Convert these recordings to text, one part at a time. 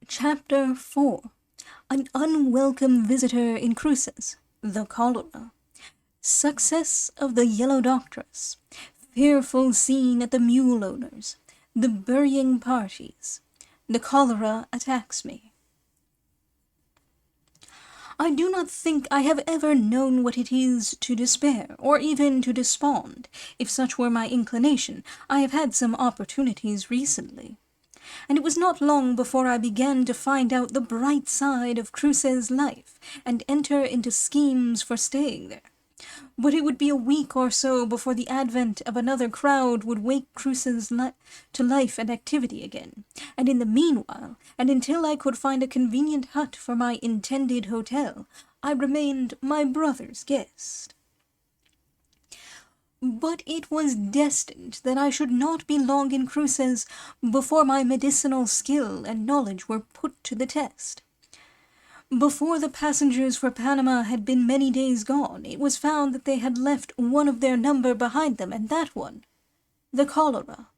Chapter 4. An Unwelcome Visitor in Cruces. The Cholera. Success of the Yellow Doctress. Fearful Scene at the Mule Owners. The Burying Parties. The Cholera Attacks Me. I do not think I have ever known what it is to despair, or even to despond. If such were my inclination, I have had some opportunities recently. And it was not long before I began to find out the bright side of Cruces' life, and enter into schemes for staying there. But it would be a week or so before the advent of another crowd would wake Cruces to life and activity again, and in the meanwhile, and until I could find a convenient hut for my intended hotel, I remained my brother's guest. But it was destined that I should not be long in Cruces before my medicinal skill and knowledge were put to the test. Before the passengers for Panama had been many days gone, it was found that they had left one of their number behind them, and that one, the cholera.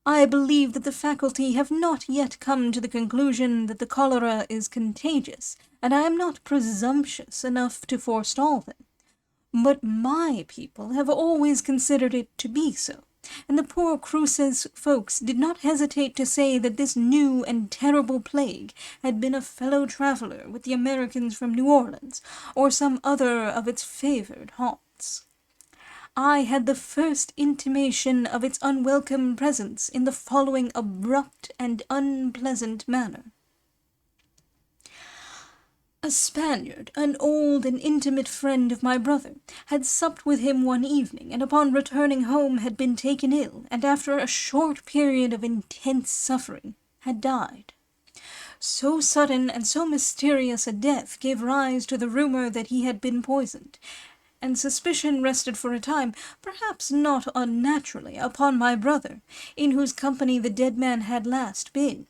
I believe that the faculty have not yet come to the conclusion that the cholera is contagious, and I am not presumptuous enough to forestall them. But my people have always considered it to be so, and the poor Cruces folks did not hesitate to say that this new and terrible plague had been a fellow-traveler with the Americans from New Orleans, or some other of its favored haunts. I had the first intimation of its unwelcome presence in the following abrupt and unpleasant manner. A Spaniard, an old and intimate friend of my brother, had supped with him one evening, and upon returning home had been taken ill, and after a short period of intense suffering, had died. So sudden and so mysterious a death gave rise to the rumor that he had been poisoned, and suspicion rested for a time, perhaps not unnaturally, upon my brother, in whose company the dead man had last been.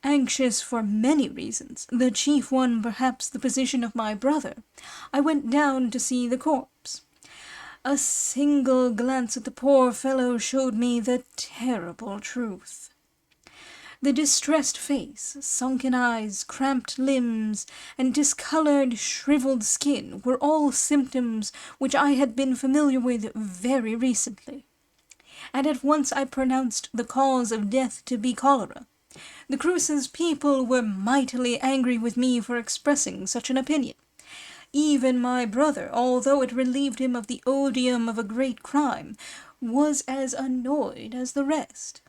Anxious for many reasons, the chief one perhaps the position of my brother, I went down to see the corpse. A single glance at the poor fellow showed me the terrible truth. The distressed face, sunken eyes, cramped limbs, and discolored, shriveled skin were all symptoms which I had been familiar with very recently, and at once I pronounced the cause of death to be cholera. The Cruces people were mightily angry with me for expressing such an opinion. Even my brother, although it relieved him of the odium of a great crime, was as annoyed as the rest.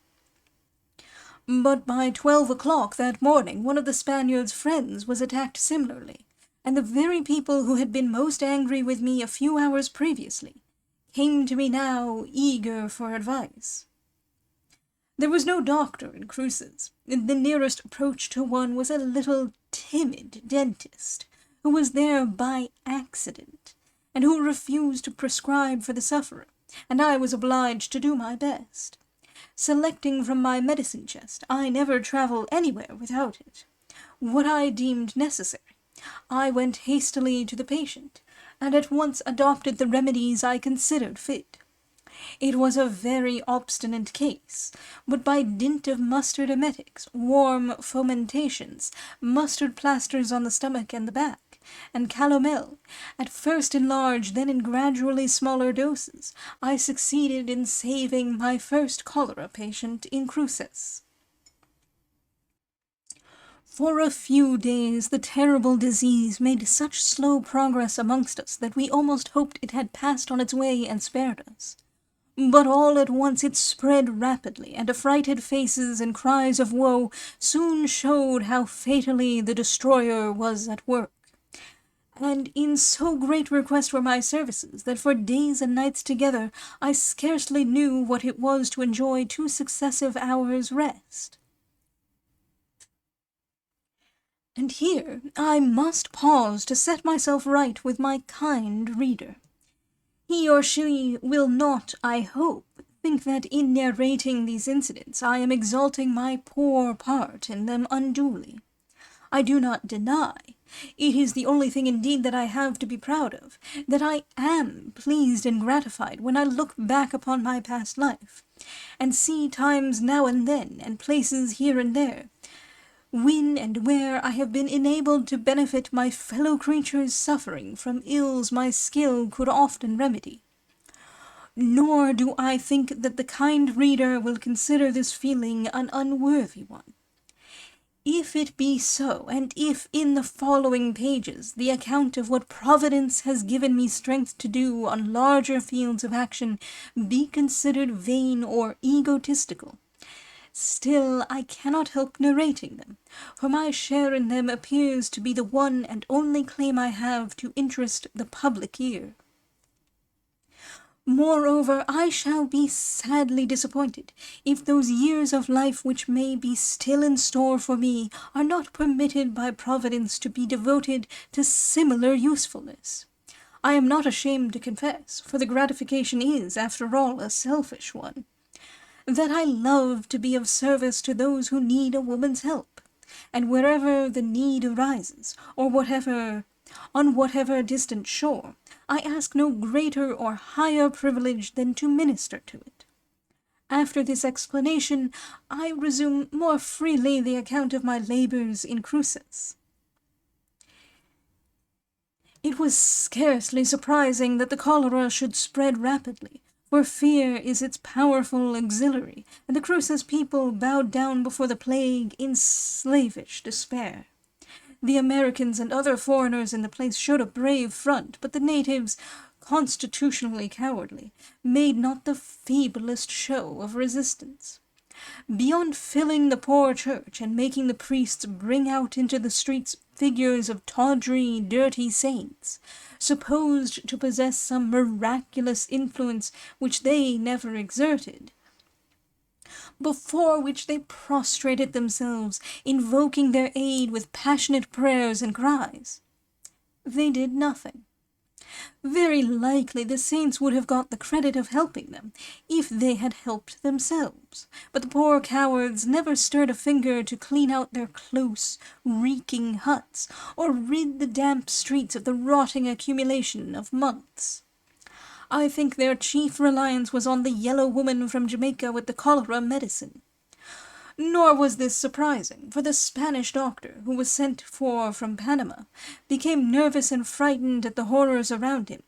But by 12 o'clock that morning one of the Spaniard's friends was attacked similarly, and the very people who had been most angry with me a few hours previously came to me now eager for advice. There was no doctor in Cruces. The nearest approach to one was a little timid dentist, who was there by accident, and who refused to prescribe for the sufferer, and I was obliged to do my best. Selecting from my medicine chest, I never travel anywhere without it. What I deemed necessary, I went hastily to the patient, and at once adopted the remedies I considered fit. It was a very obstinate case, but by dint of mustard emetics, warm fomentations, mustard plasters on the stomach and the back, and calomel, at first in large, then in gradually smaller doses, I succeeded in saving my first cholera patient in Cruces. For a few days the terrible disease made such slow progress amongst us that we almost hoped it had passed on its way and spared us. But all at once it spread rapidly, and affrighted faces and cries of woe soon showed how fatally the destroyer was at work. And in so great request were my services, that for days and nights together I scarcely knew what it was to enjoy 2 successive hours' rest. And here I must pause to set myself right with my kind reader. He or she will not, I hope, think that in narrating these incidents I am exalting my poor part in them unduly. I do not deny, it is the only thing indeed that I have to be proud of, that I am pleased and gratified when I look back upon my past life, and see times now and then, and places here and there, when and where I have been enabled to benefit my fellow creatures suffering from ills my skill could often remedy. Nor do I think that the kind reader will consider this feeling an unworthy one. If it be so, and if in the following pages the account of what Providence has given me strength to do on larger fields of action be considered vain or egotistical, still I cannot help narrating them, for my share in them appears to be the one and only claim I have to interest the public ear. Moreover, I shall be sadly disappointed if those years of life which may be still in store for me are not permitted by Providence to be devoted to similar usefulness. I am not ashamed to confess, for the gratification is, after all, a selfish one, that I love to be of service to those who need a woman's help, and wherever the need arises, or on whatever distant shore, I ask no greater or higher privilege than to minister to it. After this explanation, I resume more freely the account of my labors in Cruces. It was scarcely surprising that the cholera should spread rapidly, for fear is its powerful auxiliary, and the Cruces people bowed down before the plague in slavish despair. The Americans and other foreigners in the place showed a brave front, but the natives, constitutionally cowardly, made not the feeblest show of resistance. Beyond filling the poor church and making the priests bring out into the streets figures of tawdry, dirty saints, supposed to possess some miraculous influence which they never exerted, before which they prostrated themselves, invoking their aid with passionate prayers and cries, they did nothing. Very likely the saints would have got the credit of helping them, if they had helped themselves, but the poor cowards never stirred a finger to clean out their close, reeking huts, or rid the damp streets of the rotting accumulation of months. I think their chief reliance was on the yellow woman from Jamaica with the cholera medicine. Nor was this surprising, for the Spanish doctor, who was sent for from Panama, became nervous and frightened at the horrors around him,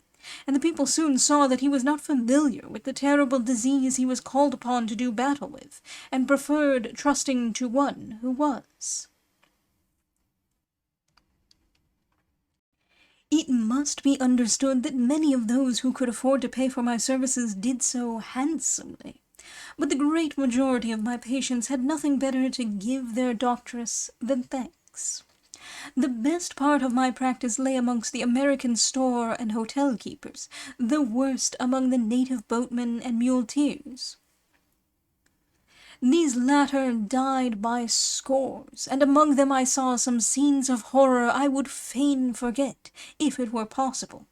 and the people soon saw that he was not familiar with the terrible disease he was called upon to do battle with, and preferred trusting to one who was. It must be understood that many of those who could afford to pay for my services did so handsomely, but the great majority of my patients had nothing better to give their doctress than thanks. The best part of my practice lay amongst the American store and hotel keepers, the worst among the native boatmen and muleteers. These latter died by scores, and among them I saw some scenes of horror I would fain forget, if it were possible.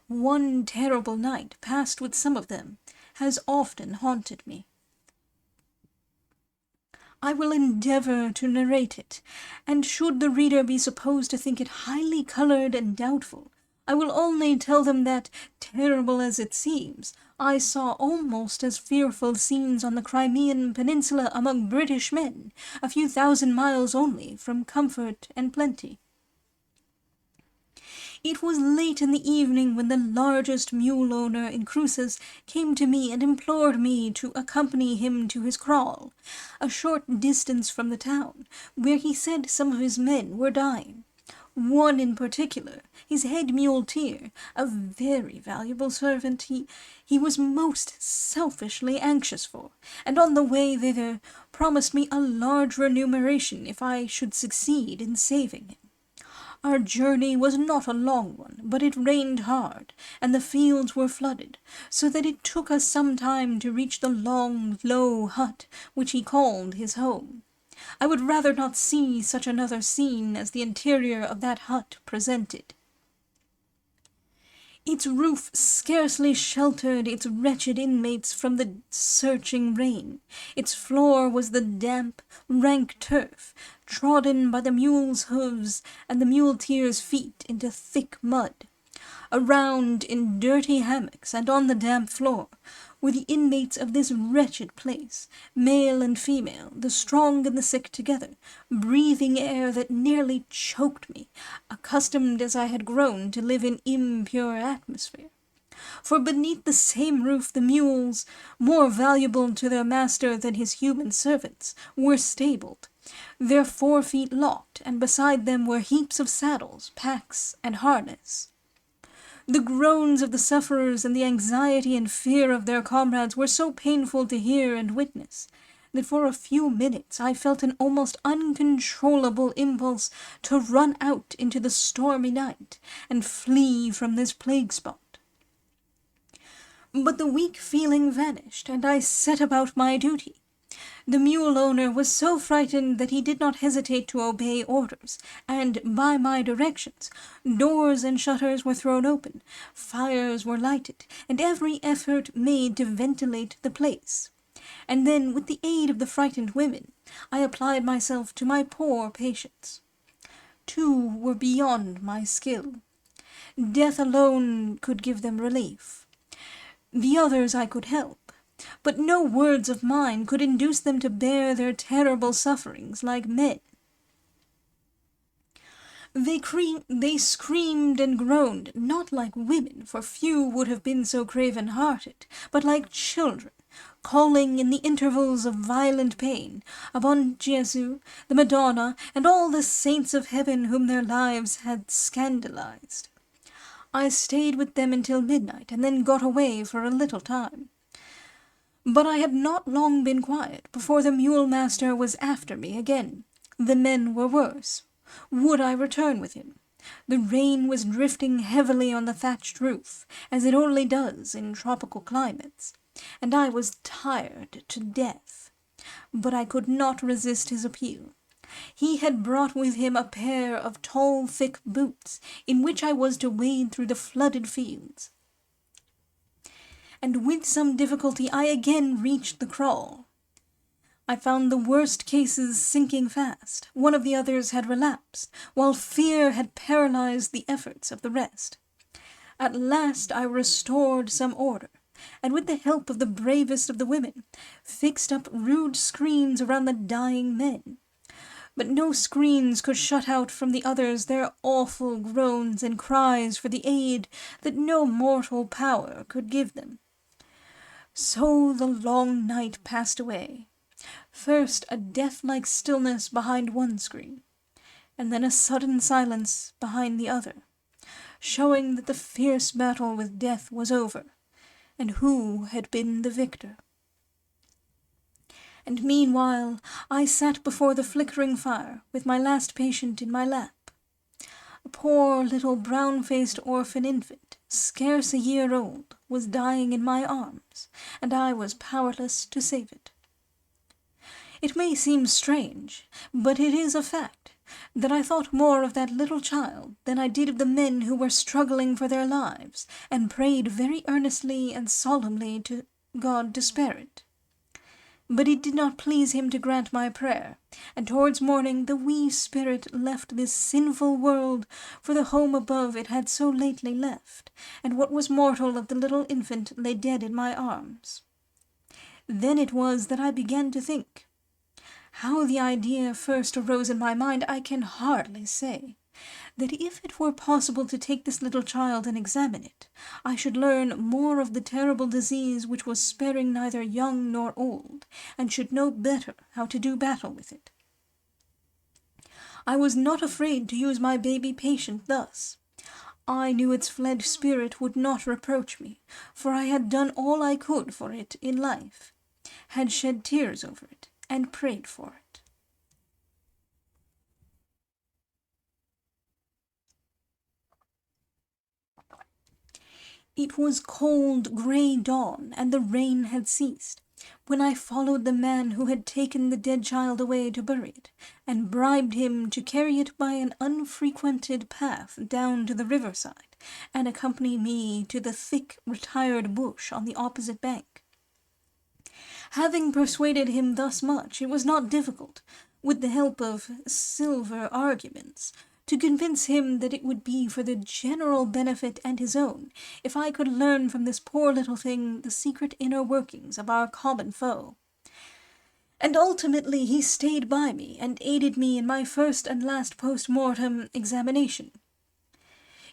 One terrible night, passed with some of them, has often haunted me. I will endeavour to narrate it, and should the reader be supposed to think it highly coloured and doubtful, I will only tell them that, terrible as it seems, I saw almost as fearful scenes on the Crimean Peninsula among British men, a few thousand miles only from comfort and plenty. It was late in the evening when the largest mule owner in Cruces came to me and implored me to accompany him to his kraal, a short distance from the town, where he said some of his men were dying. One in particular, his head muleteer, a very valuable servant, he was most selfishly anxious for, and on the way thither promised me a large remuneration if I should succeed in saving him. Our journey was not a long one, but it rained hard, and the fields were flooded, so that it took us some time to reach the long, low hut which he called his home. I would rather not see such another scene as the interior of that hut presented. Its roof scarcely sheltered its wretched inmates from the searching rain. Its floor was the damp, rank turf, trodden by the mule's hoofs and the muleteer's feet into thick mud. Around, in dirty hammocks and on the damp floor, were the inmates of this wretched place, male and female, the strong and the sick together, breathing air that nearly choked me, accustomed as I had grown to live in impure atmosphere. For beneath the same roof the mules, more valuable to their master than his human servants, were stabled, their 4 feet locked, and beside them were heaps of saddles, packs, and harness. The groans of the sufferers and the anxiety and fear of their comrades were so painful to hear and witness, that for a few minutes I felt an almost uncontrollable impulse to run out into the stormy night and flee from this plague spot. But the weak feeling vanished, and I set about my duty. The mule owner was so frightened that he did not hesitate to obey orders, and, by my directions, doors and shutters were thrown open, fires were lighted, and every effort made to ventilate the place. And then, with the aid of the frightened women, I applied myself to my poor patients. 2 were beyond my skill. Death alone could give them relief. The others I could help, but no words of mine could induce them to bear their terrible sufferings like men. They screamed and groaned, not like women, for few would have been so craven-hearted, but like children, calling in the intervals of violent pain upon Jesu, the Madonna, and all the saints of heaven whom their lives had scandalized. I stayed with them until midnight, and then got away for a little time. But I had not long been quiet before the mule-master was after me again. The men were worse. Would I return with him? The rain was drifting heavily on the thatched roof, as it only does in tropical climates, and I was tired to death. But I could not resist his appeal. He had brought with him a pair of tall, thick boots, in which I was to wade through the flooded fields. And with some difficulty I again reached the kraal. I found the worst cases sinking fast. One of the others had relapsed, while fear had paralyzed the efforts of the rest. At last I restored some order, and with the help of the bravest of the women, fixed up rude screens around the dying men. But no screens could shut out from the others their awful groans and cries for the aid that no mortal power could give them. So the long night passed away. First a death-like stillness behind one screen, and then a sudden silence behind the other, showing that the fierce battle with death was over, and who had been the victor. And meanwhile I sat before the flickering fire, with my last patient in my lap. A poor little brown-faced orphan infant, scarce a year old, was dying in my arms, and I was powerless to save it. It may seem strange, but it is a fact, that I thought more of that little child than I did of the men who were struggling for their lives, and prayed very earnestly and solemnly to God to spare it. But it did not please him to grant my prayer, and towards morning the wee spirit left this sinful world for the home above it had so lately left, and what was mortal of the little infant lay dead in my arms. Then it was that I began to think. How the idea first arose in my mind I can hardly say, that if it were possible to take this little child and examine it, I should learn more of the terrible disease which was sparing neither young nor old, and should know better how to do battle with it. I was not afraid to use my baby patient thus. I knew its fled spirit would not reproach me, for I had done all I could for it in life, had shed tears over it, and prayed for it. It was cold, grey dawn, and the rain had ceased, when I followed the man who had taken the dead child away to bury it, and bribed him to carry it by an unfrequented path down to the riverside, and accompany me to the thick, retired bush on the opposite bank. Having persuaded him thus much, it was not difficult, with the help of silver arguments, to convince him that it would be for the general benefit and his own if I could learn from this poor little thing the secret inner workings of our common foe. And ultimately he stayed by me and aided me in my first and last post-mortem examination.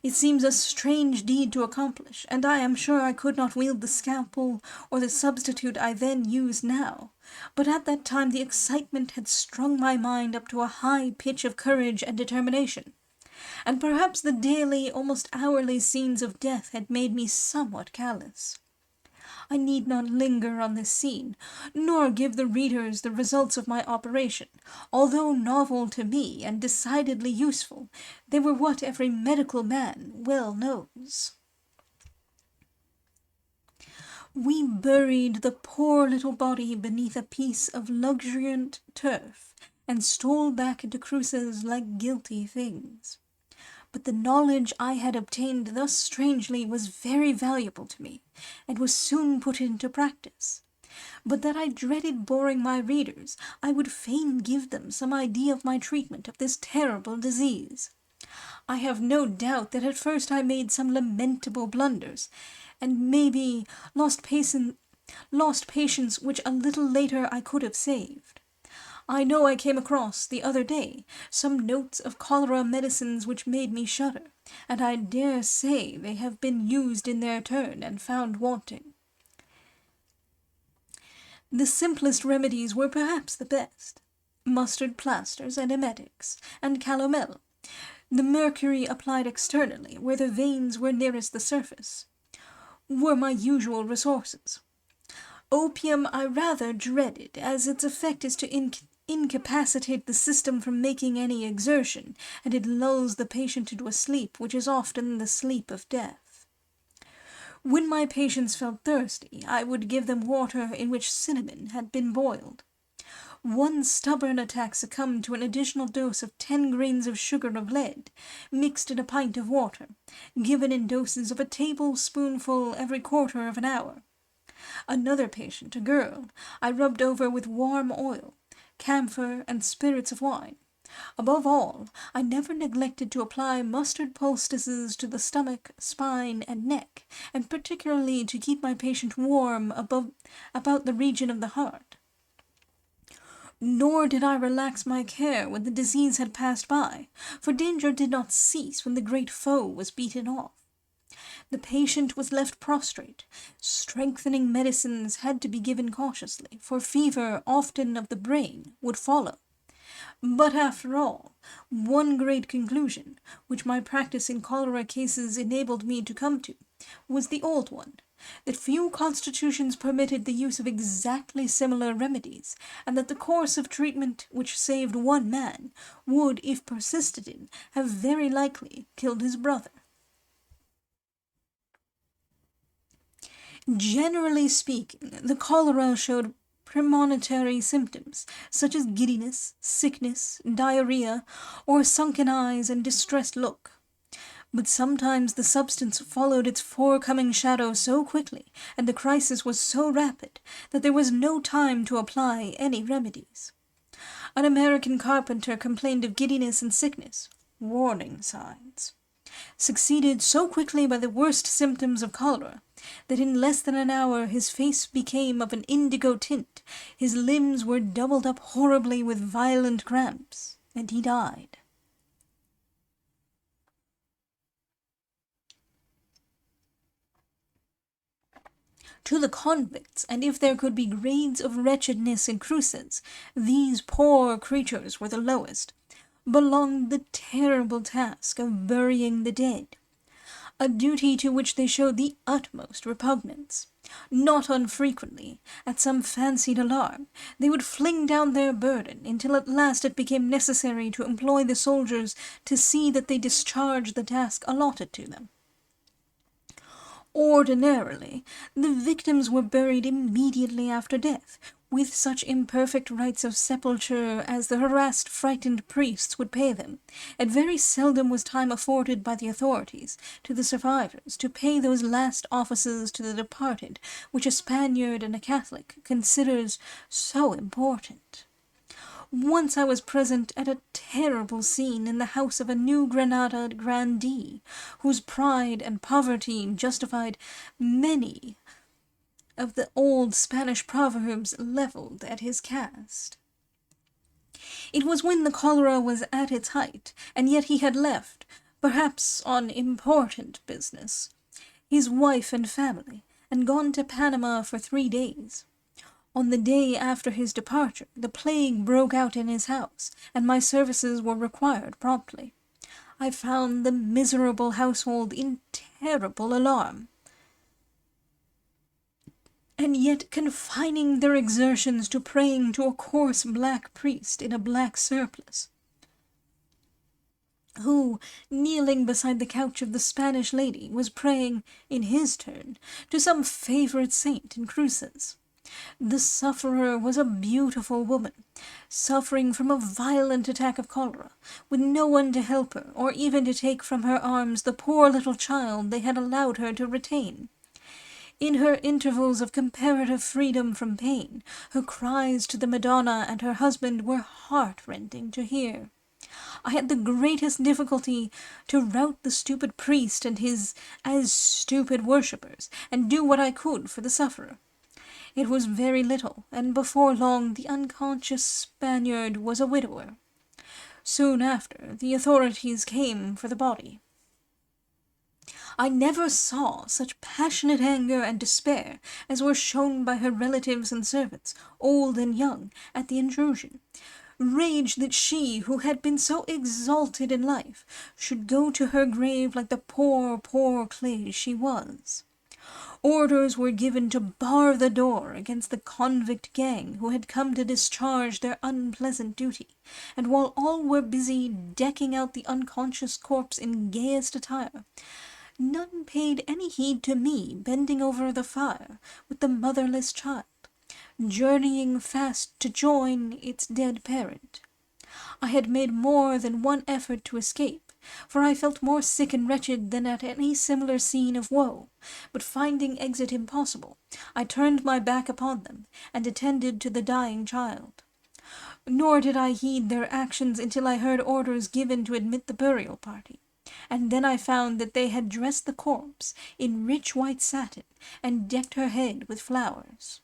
It seems a strange deed to accomplish, and I am sure I could not wield the scalpel or the substitute I then used now, but at that time the excitement had strung my mind up to a high pitch of courage and determination, and perhaps the daily, almost hourly scenes of death had made me somewhat callous. I need not linger on this scene, nor give the readers the results of my operation. Although novel to me and decidedly useful, they were what every medical man well knows. We buried the poor little body beneath a piece of luxuriant turf, and stole back into Cruces like guilty things. But the knowledge I had obtained thus strangely was very valuable to me, and was soon put into practice. But that I dreaded boring my readers, I would fain give them some idea of my treatment of this terrible disease. I have no doubt that at first I made some lamentable blunders, and maybe lost patience which a little later I could have saved. I know I came across, the other day, some notes of cholera medicines which made me shudder, and I dare say they have been used in their turn and found wanting. The simplest remedies were perhaps the best. Mustard plasters and emetics, and calomel, the mercury applied externally, where the veins were nearest the surface, were my usual resources. Opium I rather dreaded, as its effect is to incapacitate the system from making any exertion, and it lulls the patient into a sleep which is often the sleep of death. When my patients felt thirsty, I would give them water in which cinnamon had been boiled. One stubborn attack succumbed to an additional dose of 10 grains of sugar of lead, mixed in a pint of water, given in doses of a tablespoonful every quarter of an hour. Another patient, a girl, I rubbed over with warm oil, camphor, and spirits of wine. Above all, I never neglected to apply mustard poultices to the stomach, spine, and neck, and particularly to keep my patient warm about the region of the heart. Nor did I relax my care when the disease had passed by, for danger did not cease when the great foe was beaten off. The patient was left prostrate. Strengthening medicines had to be given cautiously, for fever, often of the brain, would follow. But after all, one great conclusion, which my practice in cholera cases enabled me to come to, was the old one, that few constitutions permitted the use of exactly similar remedies, and that the course of treatment which saved one man would, if persisted in, have very likely killed his brother. Generally speaking, the cholera showed premonitory symptoms, such as giddiness, sickness, diarrhea, or sunken eyes and distressed look. But sometimes the substance followed its forecoming shadow so quickly, and the crisis was so rapid, that there was no time to apply any remedies. An American carpenter complained of giddiness and sickness, warning signs, succeeded so quickly by the worst symptoms of cholera, that in less than an hour his face became of an indigo tint, his limbs were doubled up horribly with violent cramps, and he died. To the convicts, and if there could be grades of wretchedness in Cruces, these poor creatures were the lowest, belonged the terrible task of burying the dead, a duty to which they showed the utmost repugnance. Not unfrequently, at some fancied alarm, they would fling down their burden, until at last it became necessary to employ the soldiers to see that they discharged the task allotted to them. Ordinarily, the victims were buried immediately after death, with such imperfect rites of sepulture as the harassed, frightened priests would pay them, and very seldom was time afforded by the authorities to the survivors to pay those last offices to the departed which a Spaniard and a Catholic considers so important. Once I was present at a terrible scene in the house of a New Granada grandee, whose pride and poverty justified many of the old Spanish proverbs levelled at his caste. It was when the cholera was at its height, and yet he had left, perhaps on important business, his wife and family, and gone to Panama for 3 days. On the day after his departure, the plague broke out in his house, and my services were required promptly. I found the miserable household in terrible alarm, and yet confining their exertions to praying to a coarse black priest in a black surplice, who, kneeling beside the couch of the Spanish lady, was praying, in his turn, to some favourite saint in cruces. The sufferer was a beautiful woman, suffering from a violent attack of cholera, with no one to help her, or even to take from her arms the poor little child they had allowed her to retain. In her intervals of comparative freedom from pain, her cries to the Madonna and her husband were heart-rending to hear. I had the greatest difficulty to rout the stupid priest and his as stupid worshippers, and do what I could for the sufferer. It was very little, and before long the unconscious Spaniard was a widower. Soon after, the authorities came for the body. I never saw such passionate anger and despair as were shown by her relatives and servants, old and young, at the intrusion. Rage that she, who had been so exalted in life, should go to her grave like the poor, poor clay she was. Orders were given to bar the door against the convict gang who had come to discharge their unpleasant duty, and while all were busy decking out the unconscious corpse in gayest attire, none paid any heed to me bending over the fire with the motherless child, journeying fast to join its dead parent. I had made more than one effort to escape, for I felt more sick and wretched than at any similar scene of woe, but finding exit impossible, I turned my back upon them, and attended to the dying child. Nor did I heed their actions until I heard orders given to admit the burial party, and then I found that they had dressed the corpse in rich white satin, and decked her head with flowers.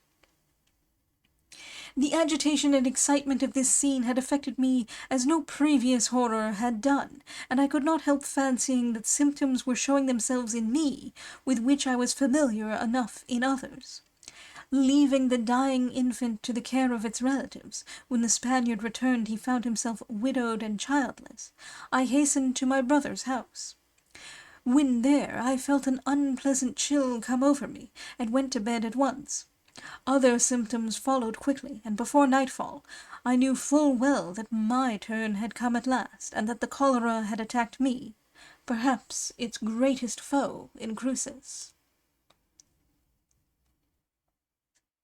The agitation and excitement of this scene had affected me as no previous horror had done, and I could not help fancying that symptoms were showing themselves in me, with which I was familiar enough in others. Leaving the dying infant to the care of its relatives, when the Spaniard returned he found himself widowed and childless, I hastened to my brother's house. When there, I felt an unpleasant chill come over me, and went to bed at once. Other symptoms followed quickly, and before nightfall I knew full well that my turn had come at last, and that the cholera had attacked me, perhaps its greatest foe in Cruces.